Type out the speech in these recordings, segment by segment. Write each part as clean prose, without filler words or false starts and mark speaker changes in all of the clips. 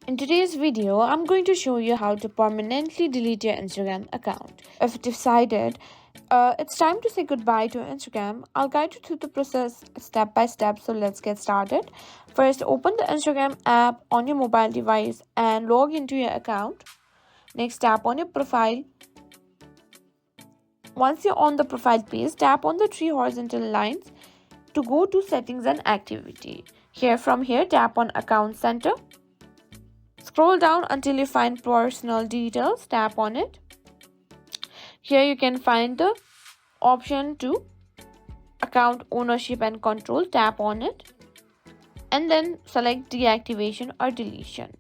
Speaker 1: In today's video, I'm going to show you how to permanently delete your Instagram account. If you decided it's time to say goodbye to Instagram, I'll guide you through the process step by step. So let's get started. First, open the Instagram app on your mobile device and log into your account. Next, tap on your profile. Once you're on the profile page, tap on the three horizontal lines to go to settings and activity. From here, tap on account center. Scroll down until you find personal details. Tap on it. Here you can find the option to account ownership and control. Tap on it and then select deactivation or deletion.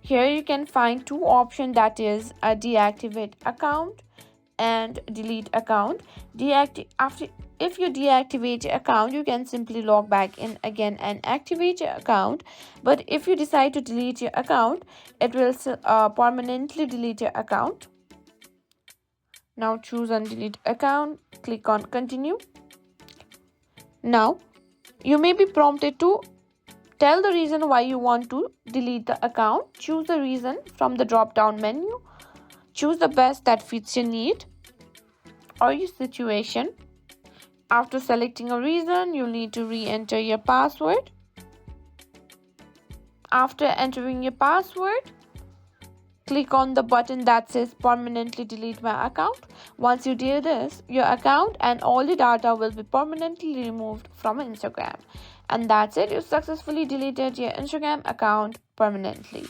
Speaker 1: Here you can find two options, that is a deactivate account and delete account. If you deactivate your account, you can simply log back in again and activate your account. But if you decide to delete your account, it will permanently delete your account. Now choose on delete account, click on continue. Now you may be prompted to tell the reason why you want to delete the account. Choose the reason from the drop down menu. Choose the best that fits your need or your situation. After selecting a reason, you'll need to re-enter your password. After entering your password, click on the button that says permanently delete my account. Once you do this, your account and all the data will be permanently removed from Instagram. And that's it, you successfully deleted your Instagram account permanently.